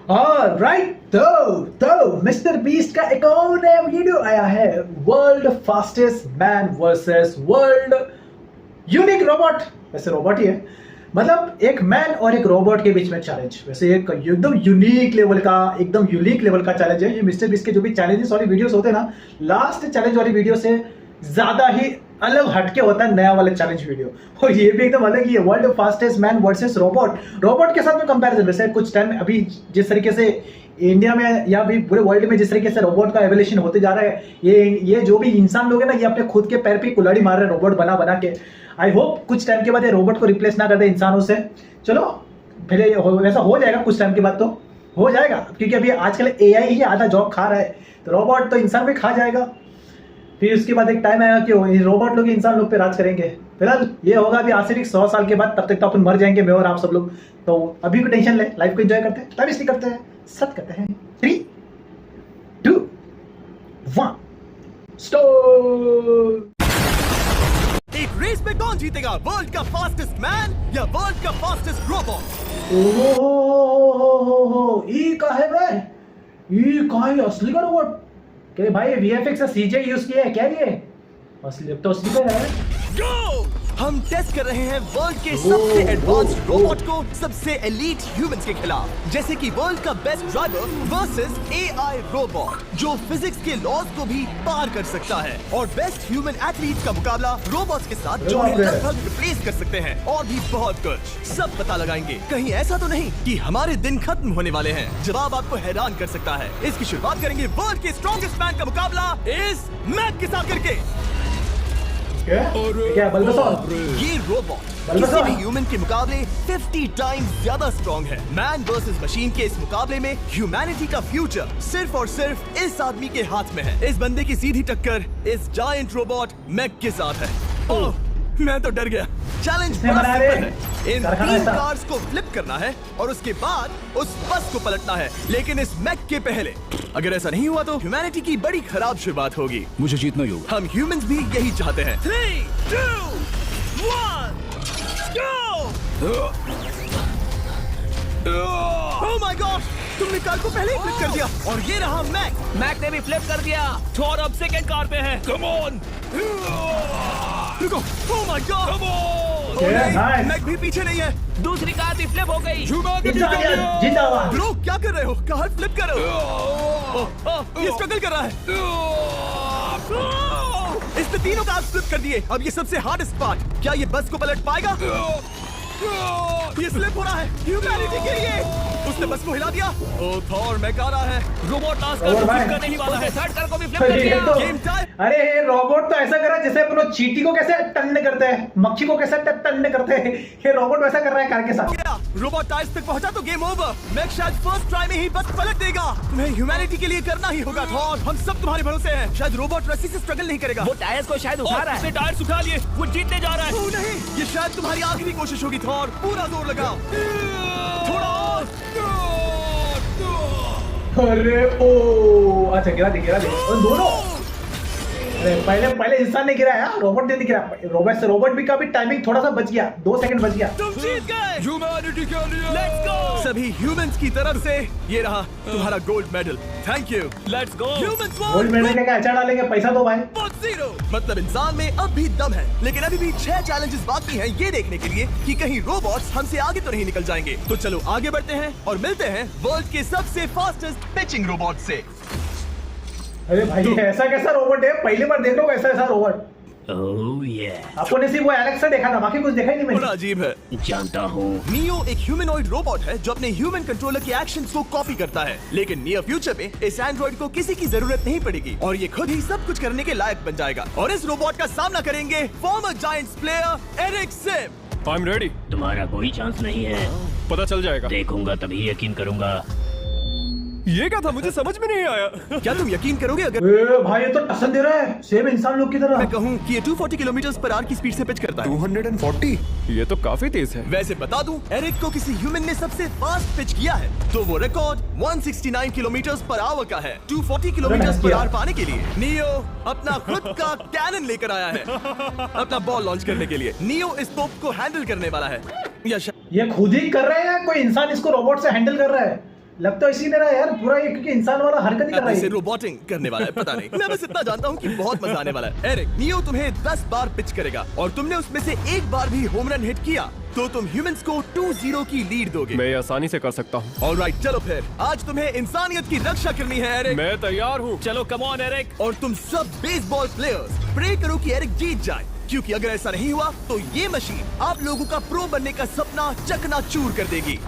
Right तो mister beast का एक और नया वीडियो आया है। World fastest man versus world unique robot. वैसे रोबोट ही है, मतलब एक मैन और एक रोबोट के बीच में चैलेंज। वैसे एक एकदम यूनिक लेवल का चैलेंज है ये। मिस्टर बीस्ट के जो भी चैलेंजेस वाली वीडियोस होते हैं ना, लास्ट चैलेंज वाली वीडियो से ज्यादा ही अलग हटके होता है नया वाला चैलेंज वीडियो। और ये भी एकदम अलग ही है। World fastest man versus robot के साथ में कंपैरिजन। वैसे कुछ टाइम अभी जिस तरीके से इंडिया में या भी पूरे वर्ल्ड में जिस तरीके से रोबोट का एवोल्यूशन होते जा रहा है, ये जो भी इंसान लोग हैं ना, ये अपने खुद के पैर पे कुल्हाड़ी मार रहे हैं रोबोट बना के। आई होप कुछ टाइम के बाद ये रोबोट को रिप्लेस ना कर दे इंसानों से। चलो फिर वैसा हो जाएगा कुछ टाइम के बाद, तो हो जाएगा, क्योंकि अभी आजकल AI ही आधा जॉब खा रहा है, तो रोबोट तो इंसान भी खा जाएगा। फिर उसके बाद एक टाइम आएगा कि रोबोट लोग इंसान लोग पे राज करेंगे। फिलहाल ये होगा अभी आज से 100 साल के बाद, तब तक तो अपन मर जाएंगे, मैं और आप सब लोग। तो अभी को टेंशन ले, लाइफ को एंजॉय करते हैं, टाइम इसलिए करते हैं, सत करते हैं। 3 2 1 स्टार्ट। एक रेस में कौन जीतेगा, वर्ल्ड का फास्टेस्ट मैन या वर्ल्ड का फास्टेस्ट रोबोट? ओहो, ई का है बे? ई का है असली का रोबोट? क्या भाई VFX से CG यूज किया है क्या ये? असली तो असली का है। गो! हम टेस्ट कर रहे हैं वर्ल्ड के सबसे एडवांस्ड रोबोट को सबसे एलीट ह्यूमंस के खिलाफ। जैसे कि वर्ल्ड का best driver versus AI robot जो फिजिक्स के लॉज को भी पार कर सकता है, और बेस्ट ह्यूमन एथलीट का मुकाबला रोबोट्स के साथ जो उन्हें लगभग रिप्लेस कर सकते हैं, और भी बहुत कुछ सब पता लगाएंगे। कहीं ऐसा तो नहीं कि हमारे दिन खत्म होने वाले हैं? जवाब आपको हैरान कर सकता है। इसकी शुरुआत करेंगे वर्ल्ड के स्ट्रॉन्गेस्ट मैन का मुकाबला इस मैक के साथ करके। क्या बल्बसौर? ये रोबोट किसी भी ह्यूमन के मुकाबले 50 टाइम्स ज्यादा स्ट्रॉन्ग है। मैन वर्सेस मशीन के इस मुकाबले में ह्यूमैनिटी का फ्यूचर सिर्फ और सिर्फ इस आदमी के हाथ में है। इस बंदे की सीधी टक्कर इस जायंट रोबोट मैक के साथ है। ओह, मैं तो डर गया। चैलेंज बड़ा सिंपल है। इन 3 कार्स को फ्लिप करना है और उसके बाद उस बस को पलटना है, लेकिन इस मैक के पहले। अगर ऐसा नहीं हुआ तो ह्यूमैनिटी की बड़ी खराब शुरुआत होगी। मुझे जीतना ही होगा। हम ह्यूमंस भी यही चाहते हैं। 3 2 1 गो! ओह माय गॉड, तुमने कार को पहले ही फ्लिप कर दिया, और ये रहा मैक ने भी फ्लिप कर दिया। थोड़ा अब सेकंड कार पे है। कम ऑन, रुको। Oh my God, come on. Mac भी पीछे नहीं है, दूसरी कार भी फ्लिप हो गई। जिंदाबाद ब्रो, क्या कर रहे हो? कार फ्लिप करो। ये स्ट्रगल कर रहा है। इसने तीनों कार फ्लिप कर दिए। अब ये सबसे हार्डेस्ट पार्ट, क्या ये बस को पलट पाएगा? ये स्लिप हो रहा है ह्यूमैनिटी के लिए। उसने बस को हिला दिया। ओह थॉर, मैक आ रहा है। रोबोट लास्ट कार को फ्लिप करने ही वाला है। थर्ड कार को भी फ्लिप कर दिया। Game time. अरे ये रोबोट तो ऐसा कर रहा है जैसे अपन चींटी को कैसे टन्ने करते हैं, मक्खी को कैसे टन्ने करते हैं, ये रोबोट वैसा कर रहा है कार के साथ। रोबोट टायर्स तक पहुंचा तो गेम ओवर। मैक शायद फर्स्ट ट्राई में ही बस पलट देगा। तुम्हें ह्यूमैनिटी के लिए करना ही होगा थॉर। हम सब तुम्हारे भरोसे हैं। शायद रोबोट रस्सी से स्ट्रगल नहीं करेगा। वो टायर्स को शायद उठा रहा है। उसने टायर्स उठा लिए, वो जीतने जा रहा है। ओह नहीं, ये शायद तुम्हारी आखिरी कोशिश होगी थॉर। पूरा जोर लगाओ, थोड़ा और। अरे ओ, अच्छा गिरा दे दोनों। अरे पहले इंसान ने गिरा है, रोबोट ने नहीं गिरा। रोबोट भी का भी टाइमिंग थोड़ा सा बच गया, 2 सेकंड बच गया। तुम जीत गए ह्यूमैनिटी के लिए। लेट्स गो सभी ह्यूमंस की तरफ से। ये रहा तुम्हारा gold medal. Thank you. Let's go humans. Gold medal का अचार डालेंगे, पैसा दो भाई। 0 मतलब इंसान में अब भी दम है, लेकिन अभी भी 6 चैलेंजेस बाकी हैं ये देखने के लिए कि कहीं रोबोट्स हमसे आगे तो नहीं निकल जाएंगे। तो चलो आगे बढ़ते हैं और मिलते हैं वर्ल्ड के सबसे फास्टेस्ट पिचिंग रोबोट से। अरे भाई ऐसा कैसा रोबोट है? पहली बार देख रहा हूँ ऐसा रोबोट। Oh yeah. आपको ने सिर्फ वो एलेक्सा देखा था, बाकी कुछ देखा ही नहीं मैंने। बड़ा अजीब है। जानता हूँ। नियो एक ह्यूमनॉइड रोबोट है जो अपने ह्यूमन कंट्रोलर के एक्शंस को कॉपी करता है, लेकिन नियर फ्यूचर में इस एंड्रॉइड को किसी की जरूरत नहीं पड़ेगी और ये खुद ही सब कुछ करने के लायक बन जाएगा। और इस रोबोट का सामना करेंगे former Giants player Eric Sim. I'm ready. तुम्हारा कोई चांस नहीं है। पता चल जाएगा। देखूंगा तभी यकीन करूंगा। ये क्या था, मुझे समझ में नहीं आया। क्या तुम यकीन करोगे अगर भाई ये तो टसन दे रहा है सेम इंसान लोग की तरह। मैं कहूँ कि ये 240 किलोमीटर/आवर की स्पीड से पिच करता है। 240? ये तो काफी तेज है। वैसे बता दूं, एरिक को किसी ह्यूमन ने सबसे फास्ट पिच किया है तो वो रिकॉर्ड 169 किलोमीटर/आवर का है। 240 किलोमीटर/आवर पाने के लिए नियो अपना खुद का कैनन लेकर आया है अपना बॉल लॉन्च करने के लिए। नियो इस तोप को हैंडल करने वाला है। ये खुद ही कर रहे हैं, कोई इंसान इसको रोबोट से हैंडल कर रहा है? लग तो इसी ने रहा है यार पूरा ये, क्योंकि इंसान वाला हरकत ही कर रहा इसे है। रोबोटिंग करने वाला है, पता नहीं। मैं बस इतना जानता हूँ कि बहुत मजा आने वाला है। एरिक, नियो तुम्हें 10 बार पिच करेगा और तुमने उसमें से एक बार भी होम रन हिट किया तो तुम ह्यूमंस को 2-0 की लीड दोगे। मैं ये आसानी से कर सकता हूँ। ऑलराइट, चलो फिर आज तुम्हें इंसानियत की रक्षा करनी है एरिक। मैं तैयार हूँ। चलो कम ऑन एरिक। और तुम सब बेसबॉल प्लेयर्स प्रे करो कि एरिक जीत जाए, क्योंकि अगर ऐसा नहीं हुआ तो ये मशीन आप लोगों का प्रो बनने का सपना चकनाचूर कर देगी।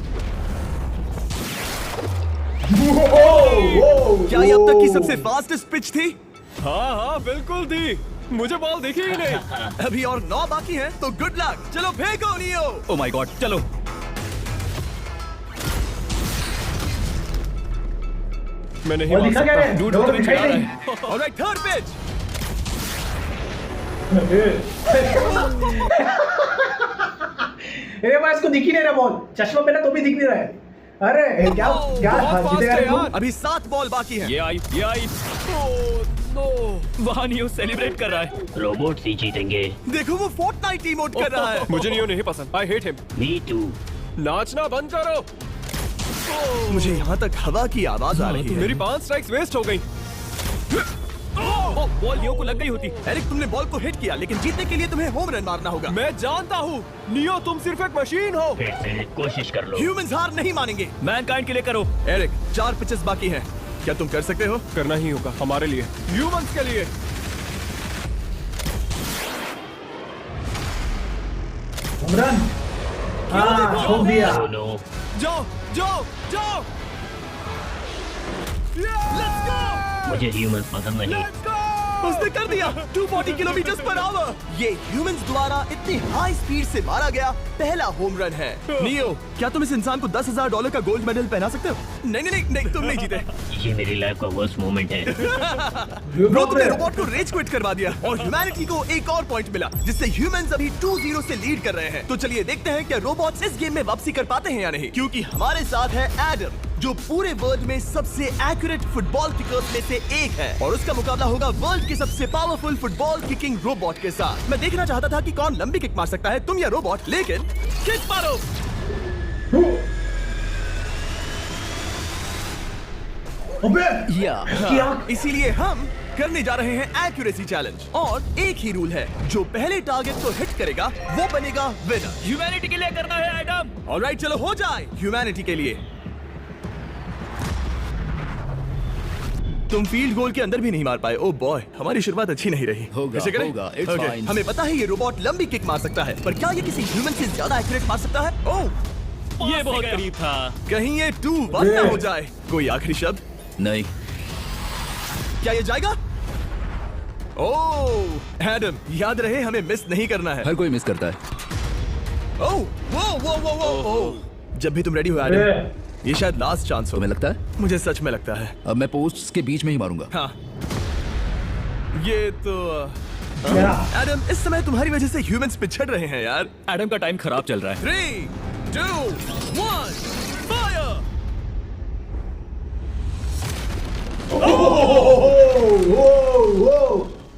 क्या ये अब तक की सबसे फास्टेस्ट पिच थी? हाँ हाँ बिल्कुल थी, मुझे बॉल दिखी ही नहीं। अभी और 9 बाकी हैं, तो गुड लक। चलो फेंको नियो। ओ माय गॉड, चलो। मैं नहीं और मार दिखा क्या सकता। है? डूड डोर मुझे दिखाई चिढ़ा रहा नहीं। है। Alright, third pitch. अरे भाई इसको दिख ही नहीं रहा बॉल, चश्मा पहना तो भी दिख नहीं रहा है। अरे क्या क्या बहुत फास्ट जीतेगा है देखो। यार। अभी 7 बॉल बाकी हैं। ये आई। ओह नो, वहाँ नियो सेलिब्रेट कर रहा है। रोबोट्स ही जीतेंगे। देखो वो फोर्टनाइट इमोट कर रहा है। मुझे नियो नहीं पसंद। I hate him. Me too. नाचना बंद करो। मुझे यहाँ तक हवा की आवाज आ रही है। मेरी 5 स्ट्राइक्स वेस्ट हो गई। ओह, बॉल नियो को लग गई होती। एरिक, तुमने बॉल को हिट किया, लेकिन जीतने के लिए तुम्हें होम रन मारना होगा। मैं जानता हूँ नियो, तुम सिर्फ एक मशीन हो। फिर से कोशिश कर लो। ह्यूमंस हार नहीं मानेंगे। मैनकाइंड के लिए करो। एरिक, 4 पिचेस बाकी हैं। क्या तुम कर सकते हो? करना ही होगा हमारे लिए, ह्यूमंस के लिए। Home run. हाँ हो गया। Oh no. जाओ जाओ जाओ। Let's go. मुझे ह्यूमंस पसंद नहीं। उसने कर दिया 240 किलोमीटर पर आवर। ये ह्यूमंस द्वारा इतनी हाई स्पीड से मारा गया पहला होम रन है। नियो, क्या तुम इस इंसान को $10,000 का गोल्ड मेडल पहना सकते हो? नहीं नहीं नहीं, नहीं तुम नहीं जीते। ये मेरी लाइफ का वर्स्ट मोमेंट है। ब्रो, तुमने रोबोट को रेज क्विट करवा दिया और ह्यूमैनिटी को एक और पॉइंट मिला, जिससे ह्यूमंस अभी 2-0 से लीड कर रहे हैं। तो चलिए देखते हैं क्या रोबोट्स इस गेम में वापसी कर पाते हैं या नहीं, क्योंकि हमारे साथ है एडम, जो पूरे वर्ल्ड में सबसे एक्यूरेट फुटबॉल किकर्स में से एक है, और उसका मुकाबला होगा वर्ल्ड के सबसे पावरफुल फुटबॉल किकिंग रोबोट के साथ। मैं देखना चाहता था कि कौन लंबी किक मार सकता है, तुम या रोबोट, लेकिन किक मारो। अबे क्या? इसीलिए हम करने जा रहे हैं एक्यूरेसी चैलेंज, और एक ही रूल है, जो पहले टारगेट को हिट करेगा वो बनेगा विनर। ह्यूमैनिटी के लिए करना है एडम। ऑलराइट, चलो हो जाए ह्यूमैनिटी के लिए। तुम फील्ड गोल के अंदर भी नहीं मार पाए। ओह बॉय, हमारी शुरुआत अच्छी नहीं रही। होगा, कैसे करें? होगा, it's Okay, fine. हमें पता है ये रोबोट लंबी किक मार सकता है, पर क्या ये किसी ह्यूमन से ज्यादा एक्यूरेट मार सकता है? ओह, ये बहुत करीब था। कहीं ये 2-1 ना हो जाए। कोई आखिरी शब्द? नहीं। क्या ये जाएगा? ओह एडम, याद रहे हमें मिस नहीं करना है। हर कोई मिस करता है। ओह वो वो वो वो ओह। जब भी तुम रेडी हो एडम, ये शायद लास्ट चांस हो। तुम्हें लगता है? मुझे सच में लगता है। अब मैं पोस्ट्स के बीच में ही मारूंगा। हाँ, ये तो क्या? एडम, इस समय तुम्हारी वजह से ह्यूमंस पिछड़ रहे हैं यार। एडम का टाइम खराब चल रहा है। 3, 2, 1, फायर!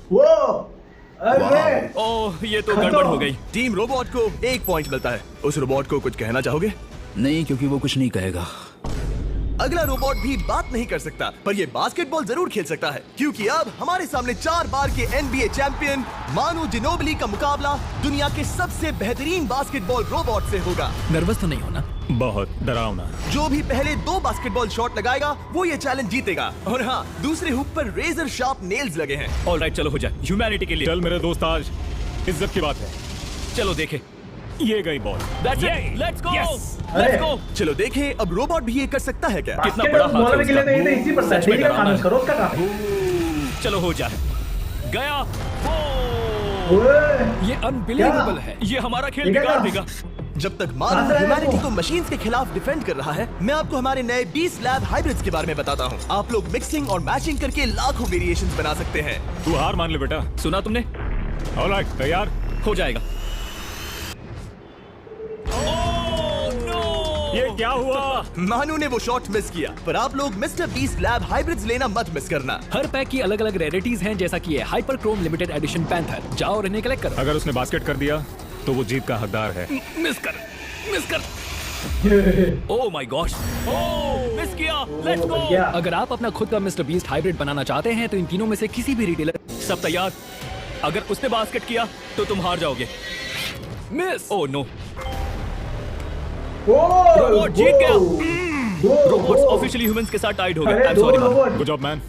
वो अरे ओह, ये तो गड़बड़ हो गई। टीम रोबोट को 1 पॉइंट मिलता है। उस रोबोट को कुछ कहना चाहोगे? नहीं, क्योंकि वो कुछ नहीं कहेगा। अगला रोबोट भी बात नहीं कर सकता, पर ये बास्केटबॉल जरूर खेल सकता है, क्योंकि अब हमारे सामने 4 बार के NBA चैंपियन मानु जिनोबिली का मुकाबला दुनिया के सबसे बेहतरीन बास्केटबॉल रोबोट से होगा। नर्वस तो नहीं होना? बहुत डरावना। जो भी पहले 2 बास्केटबॉल शॉट लगाएगा वो ये चैलेंज जीतेगा। और हाँ, दूसरे हुक पर रेजर शार्प नेल्स लगे हैं। ऑलराइट, चलो हो जाए ह्यूमैनिटी के लिए। चल मेरे दोस्त, आज इज्जत की बात है। चलो देखें। ये गई ball. That's it. Let's go. अरे। Let's go. चलो देखें, अब रोबोट भी ये कर सकता है क्या? कितना बड़ा हाथ है बॉलर के लिए तो ये तो उसका। इसी पर सच में डेली का काम है डरावना उसका, रोज का काम है। चलो हो जाए। गया। ओए, ये अनबिलीवेबल क्या? है। ये हमारा खेल ये क्या बिगाड़ था? देगा। जब तक कहाँ मानव से आया ह्यूमैनिटी वो? को मशीन्स के खिलाफ डिफेंड कर रहा है, मैं आपको हमारे नए 20 लैब हाइब्रिड्स के बारे में बताता हूँ। आप लोग मिक्सिंग और मैचिंग करके लाखों वेरिएशंस बना सकते हैं। तू हार मान ले बेटा। सुना तुमने? ऑलराइट, तैयार? हो जाएगा। ये क्या हुआ? मानू ने वो शॉट मिस किया, पर आप लोग मिस्टर 20 लैब हाइब्रिड्स लेना मत मिस करना। हर पैक की अलग अलग रेयरिटीज हैं, जैसा कि ये hyper Chrome limited edition panther. जाओ और इन्हें कलेक्ट करो। अगर उसने बास्केट कर दिया तो वो जीत का हकदार है। मिस कर। ओह माय गॉश, ओह मिस किया, लेट्स गो। भैया अगर आप अपना खुद का मिस्टर बीस्ट हाइब्रिड बनाना चाहते हैं तो इन तीनों में से किसी भी रिटेलर। सब तैयार? अगर उसने बास्केट किया तो तुम हार जाओगे। मिस। ओह नो, रोबोट जीत गया। रोबोट्स ऑफिशियली ह्यूमंस के साथ टाइड हो गए। अरे, आई एम सॉरी दो man. Robot. Good job man.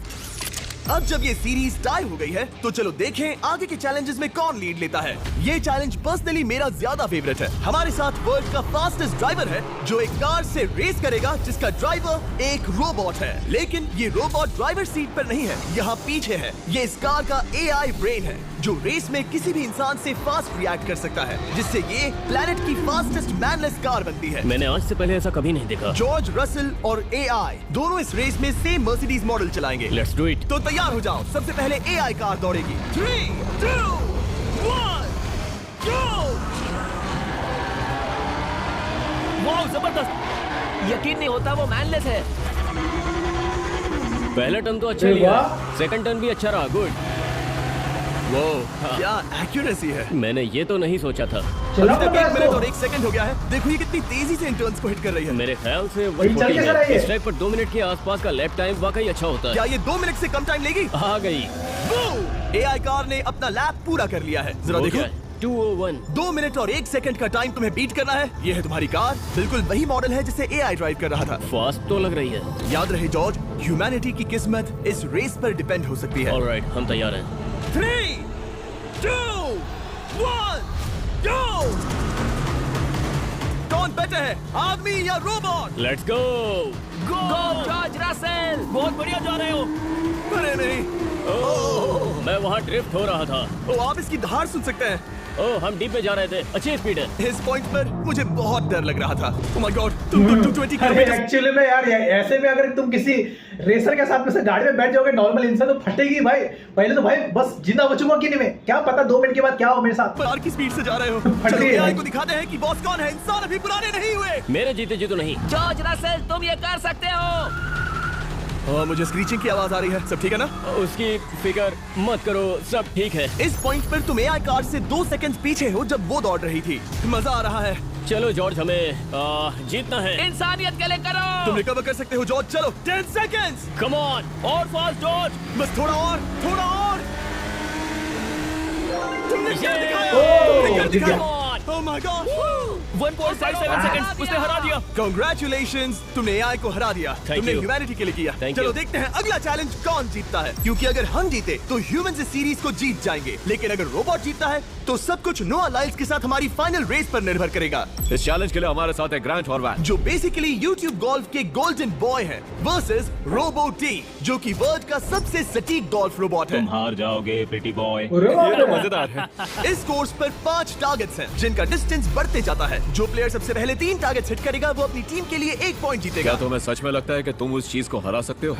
अब जब ये सीरीज टाई हो गई है तो चलो देखें आगे के चैलेंजेस में कौन लीड लेता है। ये चैलेंज पर्सनली मेरा ज्यादा फेवरेट है। हमारे साथ वर्ल्ड का फास्टेस्ट ड्राइवर है जो एक कार से रेस करेगा जिसका ड्राइवर एक रोबोट है। लेकिन ये रोबोट ड्राइवर सीट पर नहीं है, यहाँ पीछे है। ये इस कार का AI ब्रेन है जो रेस में किसी भी इंसान से फास्ट रिएक्ट कर सकता है, जिससे ये प्लेनेट की फास्टेस्ट मैनलेस कार बनती है। मैंने आज से पहले ऐसा कभी नहीं देखा। जॉर्ज रसल और AI दोनों इस रेस में सेम मर्सिडीज मॉडल चलाएंगे। Let's do it. तो तैयार हो जाओ, सबसे पहले AI कार दौड़ेगी। 3, 2, 1, go! वाह जबरदस्त, यकीन नहीं होता वो मैनलेस है। पहला टर्न तो अच्छा अरे लिया, वाह। सेकंड टर्न भी अच्छा रहा। गुड। वो क्या एक्यूरेसी है। मैंने ये तो नहीं सोचा था। चला अभी तक पड़ा 1 मिनट इसको। और 1 सेकंड हो गया है। देखो ये कितनी तेजी से इन टर्न्स को हिट कर रही है। मेरे ख्याल से ये चल 140 कैसा रहा है। ये? इस ट्रैक पर 2 मिनट के आसपास का लैप टाइम वाकई अच्छा होता क्या है। ये 2 मिनट से कम टाइम लेगी? आ गई। AI कार ने अपना लैप पूरा कर लिया है। जरा हो देखो, गया। 201। 2 मिनट और 1 सेकंड का टाइम तुम्हें बीट करना है। ये है तुम्हारी कार, बिल्कुल वही मॉडल है जिसे AI ड्राइव कर रहा था। फास्ट तो लग रही है। याद रहे जॉर्ज, ह्यूमैनिटी की किस्मत इस रेस पर डिपेंड हो सकती है। ऑलराइट, हम तैयार हैं। 3, 2, 1, go! कौन बेटर है, आदमी या robot? Let's go. Go George Russell, बहुत बढ़िया जा रहे हो। अरे नहीं, मैं वहाँ ड्रिफ्ट हो रहा था। ओ आप इसकी धार सुन सकते हैं। ओह, हम डीप में जा रहे थे। अच्छी स्पीड है। इस पॉइंट पर मुझे बहुत डर लग रहा था। ओह माय गॉड, तुम तो 220 अरे किलोमीटर। एक्चुअली में यार ऐसे में अगर तुम किसी रेसर के साथ में से गाड़ी में बैठ जाओगे नॉर्मल इंसान तो फटेगी भाई। पहले तो भाई बस जिंदा बचूंगा कि नहीं मैं, क्या पता 2 मिनट के बाद क्या हो मेरे साथ। कार की स्पीड से जा रहे हो। फट चलो गई है। AI को दिखाते हैं कि बॉस कौन है। इंसान अभी पुराने नहीं हुए। मेरे जीते जी तो नहीं। जॉर्ज रसेल, तुम ये कर सकते हो। मुझे स्क्रीचिंग की आवाज आ रही है। सब ठीक है ना? उसकी फिकर मत करो, सब ठीक है। इस पॉइंट पर तुम AI कार से 2 सेकंड पीछे हो जब वो दौड़ रही थी। मजा आ रहा है। चलो जॉर्ज, हमें जीतना है। इंसानियत के लिए करो। तुम रिकवर कर सकते हो जॉर्ज। चलो 10 सेकंड्स। Come on. और फास्ट जॉर्ज। बस थोड़ा और, थोड़ा और। तुमने क्या दिखाया? ओह, तुमने क्या जीत गया। दिखाया? Oh my God! 1.57 सेकंड्स, उसने हरा दिया। Congratulations, तुमने AI को हरा दिया। Thank तुमने you. ह्यूमैनिटी के लिए किया। Thank चलो you. देखते हैं अगला चैलेंज कौन जीतता है। क्योंकि अगर हम जीते तो ह्यूमंस इस सीरीज को जीत जाएंगे, लेकिन अगर रोबोट जीतता है तो सब कुछ नोआ लाइल्स के साथ हमारी फाइनल रेस पर निर्भर करेगा। इस चैलेंज के लिए हमारे साथ है ग्रांट हॉर्वैट, जो बेसिकली यूट्यूब गोल्फ के गोल्डन बॉय हैं वर्सेस रोबोटी, जो कि वर्ल्ड का सबसे सटीक गोल्फ रोबोट है। तुम हार जाओगे प्रिटी बॉय। ये तो मजेदार है। इस कोर्स पर 5 टारगेट्स हैं जिनका डिस्टेंस बढ़ते जाता है। जो प्लेयर सबसे पहले 3 टारगेट्स हिट करेगा वो अपनी टीम के लिए 1 पॉइंट जीतेगा। क्या तुम्हें सच में लगता है कि तुम उस चीज को हरा सकते हो?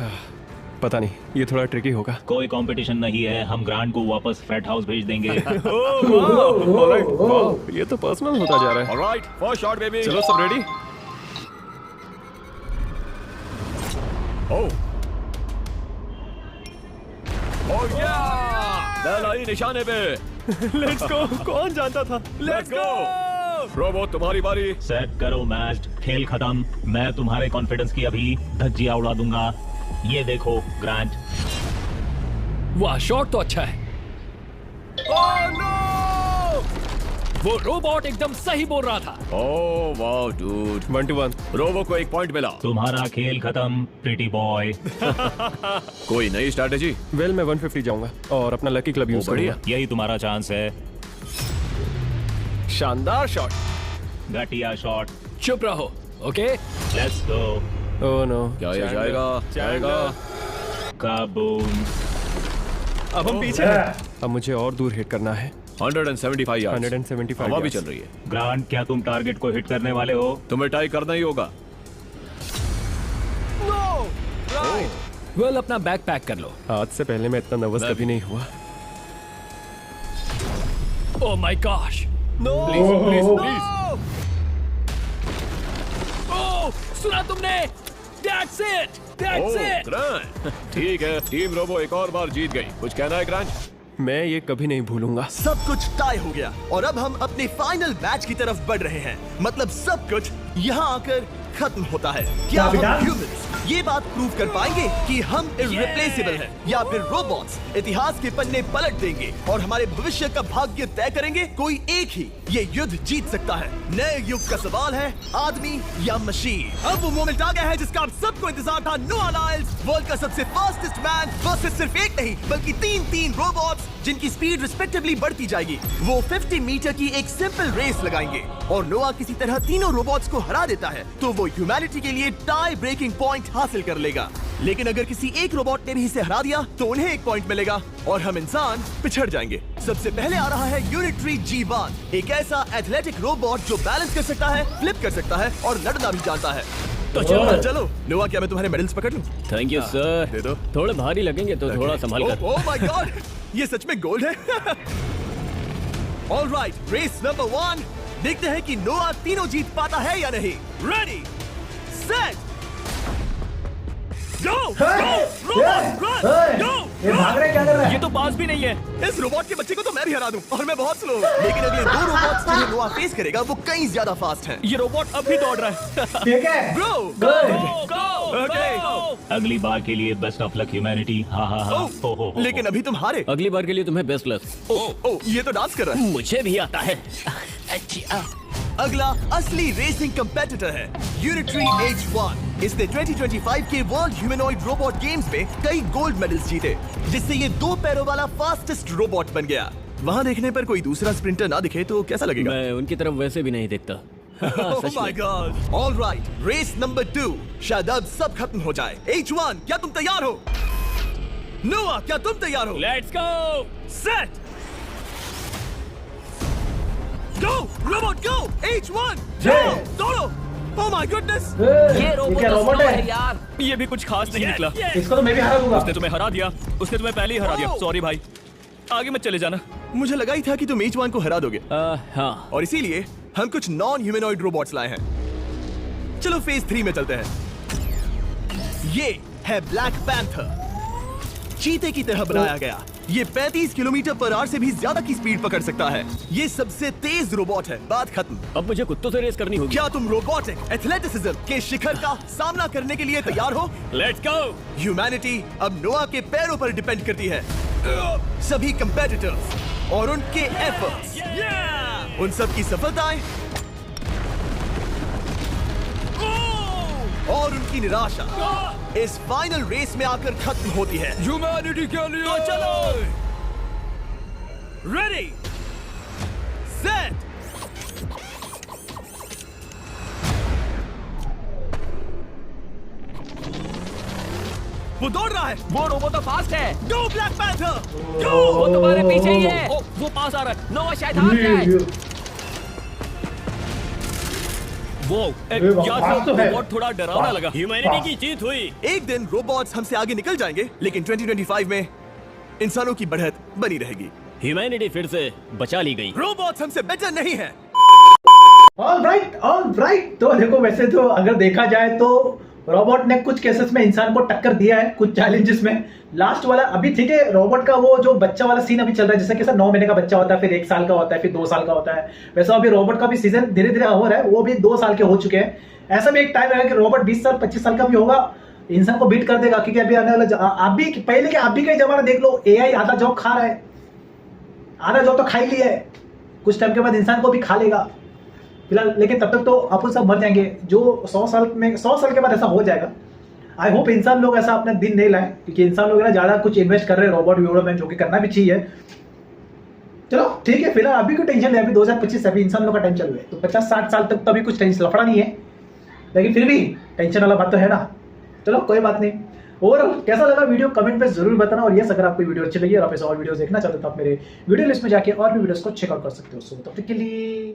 पता नहीं, ये थोड़ा ट्रिकी होगा। कोई कंपटीशन नहीं है, हम ग्रांट को वापस फैट हाउस भेज देंगे। ऑलराइट, वाह, ये तो पर्सनल होता जा रहा है। Alright, first shot baby. चलो सब रेडी? ओह ओह या, बैल आई निशाने पे। Let's go. कौन जानता था? Let's go. रोबोट, तुम्हारी बारी। सेट करो मैच, खेल खत्म। मैं तुम्हारे कॉन्फिडेंस की अभी धज्जियां उड़ा दूंगा। ये देखो ग्रांट। वाह, शॉट तो अच्छा है। वो रोबोट एकदम सही बोल रहा था। ओह वाह डूड। 1 to 1। रोबो को 1 पॉइंट मिला। तुम्हारा खेल खत्म प्रिटी बॉय। कोई नई स्ट्रैटेजी? वेल, मैं 150 जाऊंगा और अपना लकी क्लब यूज बढ़िया। करूंगा। यही तुम्हारा चांस है। शानदार शॉट। घटिया शॉट। चुप रहो, okay? Let's go. Oh no. क्या ये जाएगा? जाएगा। काबूम। अब हम पीछे हैं। अब मुझे और दूर हिट करना है। 175 यार्ड्स। 175 हवा भी yards। चल रही है। ग्रांट, क्या तुम टारगेट को हिट करने वाले हो? तुम्हें टाई करना ही होगा। वेल, अपना बैग पैक कर लो। आज से पहले मैं इतना नर्वस मैं कभी नहीं हुआ। Oh my gosh. Please please please. Oh, सुना तुमने? That's it. That's oh it. Grant, ठीक है, टीम रोबो एक और बार जीत गई। कुछ कहना है ग्रांट? मैं ये कभी नहीं भूलूंगा। सब कुछ टाई हो गया और अब हम अपने फाइनल मैच की तरफ बढ़ रहे हैं। मतलब सब कुछ यहाँ आकर खत्म होता है। क्या हम ह्यूमंस ये बात प्रूव कर पाएंगे कि हम इररिप्लेसेबल हैं, या फिर रोबोट्स इतिहास के पन्ने पलट देंगे और हमारे भविष्य का भाग्य तय करेंगे? कोई एक ही ये युद्ध जीत सकता है। नए युग का सवाल है, आदमी या मशीन। अब वो मोमेंट आ गया है जिसका आप सबको इंतजार था। नोआ लाइल्स वर्ल्ड का सबसे फास्टेस्ट मैन वर्सेस सिर्फ एक नहीं बल्कि तीन रोबोट्स जिनकी स्पीड रिस्पेक्टिवली बढ़ती जाएगी। वो 50 मीटर की एक सिंपल रेस लगाएंगे और नोआ किसी तरह तीनों रोबोट्स को हरा देता है तो वो ह्यूमैनिटी के लिए टाई ब्रेकिंग पॉइंट हासिल कर लेगा। लेकिन अगर किसी एक रोबोट ने भी इसे हरा दिया तो उन्हें एक पॉइंट मिलेगा और हम इंसान पिछड़ जाएंगे। सबसे पहले आ रहा है यूनिट्री G1, एक ऐसा एथलेटिक रोबोट जो बैलेंस कर सकता है, फ्लिप कर सकता है और लड़ना भी जानता है। तो चलो नोआ, क्या मैं तुम्हारे मेडल्स पकड़ लूं? Thank you sir. दे दो। थोड़े भारी लगेंगे तो थोड़ा संभाल कर। ओह माय गॉड, ये सच में गोल्ड है। ऑलराइट, रेस नंबर 1, देखते हैं कि नोआ तीनों जीत पाता है या नहीं। रेडी सेट गो ये भाग रहे क्या कर रहा है? ये तो पास भी नहीं है। इस रोबोट के बच्चे को तो मैं भी हरा दूं और मैं बहुत स्लो हूं। लेकिन अगले 2 रोबोट्स जिन्हें नोआ फेस करेगा वो कहीं ज्यादा फास्ट हैं। ये रोबोट अब भी दौड़ रहा है। ठीक है ब्रो गो। अगली बार के लिए बेस्ट ऑफ लक ह्यूमैनिटी। हाँ हाँ हाँ। हो। लेकिन अभी तुम हारे। अगली बार के लिए तुम्हें बेस्ट लक। ओ ये तो डांस कर रहा है। मुझे भी आता है। अगला असली रेसिंग कंपेटिटर है यूनिट्री H1। इसने 2025 के वर्ल्ड ह्यूमनॉइड रोबोट गेम्स में कई गोल्ड मेडल्स जीते, जिससे ये 2 पैरों वाला फास्टेस्ट रोबोट बन गया। वहाँ देखने पर कोई दूसरा स्प्रिंटर ना दिखे तो कैसा लगेगा? मैं उनकी तरफ वैसे भी नहीं देखता। Oh my God! All right, race number 2। शायद अब सब खत्म हो जाए। H1, क्या तुम तैयार हो? नोआ, क्या तुम तैयार हो? Let's go. Set go robot go. H1 दौड़ो। Oh my goodness! ये रोबोट है यार। ये भी कुछ खास नहीं निकला। इसको तो मैं भी हरा दूंगा। उसने तुम्हें हरा दिया। उसने तुम्हें पहले ही हरा दिया। सॉरी भाई, आगे मत चले जाना। मुझे लगा ही था कि तुम H1 को हरा दोगे हाँ। और इसीलिए हम कुछ नॉन ह्यूमनॉइड रोबोट्स लाए हैं। चलो फेज 3 में चलते हैं। ये है ब्लैक पैंथर, चीते की तरह बनाया गया। ये 35 किलोमीटर पर आवर से भी ज्यादा की स्पीड पकड़ सकता है। ये सबसे तेज रोबोट है। बात खत्म। अब मुझे कुत्तों से रेस करनी होगी। क्या तुम रोबोटिक एथलेटिसिज्म के शिखर का सामना करने के लिए तैयार हो? Let's go. ह्यूमैनिटी अब नोआ के पैरों पर डिपेंड करती है। सभी कंपेटिटर्स और उनके एफर्ट्स, उन सब की सफलताएं और उनकी निराशा इस फाइनल रेस में आकर खत्म होती है। ह्यूमैनिटी के लिए तो चलो, रेडी सेट वो दौड़ रहा है। वो रोबोट तो फास्ट है। गो ब्लैक पैंथर वो तुम्हारे पीछे ही है। वो पास आ रहा है। नोआ शायद हार जाए। वो पास तो है। रोबोट थोड़ा डरावना लगा। ह्यूमैनिटी की जीत हुई। एक दिन रोबोट्स हमसे आगे निकल जाएंगे, लेकिन 2025 में इंसानों की बढ़त बनी रहेगी। ह्यूमैनिटी फिर से बचा ली गई। रोबोट्स हमसे बेटर नहीं है। All right. तो देखो, वैसे तो अगर देखा जाए तो रोबोट ने कुछ केसेस में इंसान को टक्कर दिया है, कुछ चैलेंजेस में। लास्ट वाला अभी ठीक है, रोबोट का वो जो बच्चा वाला सीन अभी चल रहा है, जैसे कि 9 महीने का बच्चा होता है, फिर 1 साल का होता है, फिर 2 साल का होता है। वैसा अभी रोबोट का भी सीजन धीरे धीरे हो रहा है, वो भी 2 साल के हो चुके हैं। ऐसा भी एक टाइम है कि रोबोट 20 साल 25 साल का भी होगा, इंसान को बीट कर देगा। क्योंकि अभी आने वाला अभी पहले के अभी का जमाना देख लो, AI आधा जॉब खा रहा है, आधा जॉब तो खा ही लिया है, कुछ टाइम के बाद इंसान को भी खा लेगा फिलहाल। लेकिन तब तक तो अपन सब मर जाएंगे। जो 100 साल के बाद ऐसा हो जाएगा। आई होप इंसान लोग ऐसा अपना दिन नहीं लाए, क्योंकि इंसान लोग ना ज्यादा कुछ इन्वेस्ट कर रहे हैं रोबोट में, जो कि करना भी चाहिए। चलो ठीक है, फिलहाल अभी कोई टेंशन नहीं, अभी 2025 अभी इंसान लोग का टाइम चल रहा है, तो 50-60 साल तक तो अभी कुछ टेंशन लफड़ा नहीं है, लेकिन फिर भी टेंशन वाला बात तो है ना। चलो कोई बात नहीं। और कैसा लगा वीडियो कमेंट पे जरूर बताना। और यस, अगर आपको वीडियो अच्छी लगी और आप ऐसे और वीडियो देखना चाहते हो तो आप मेरे वीडियो लिस्ट में जाके और भी वीडियोस को चेकआउट कर सकते हो। सो तब तक के लिए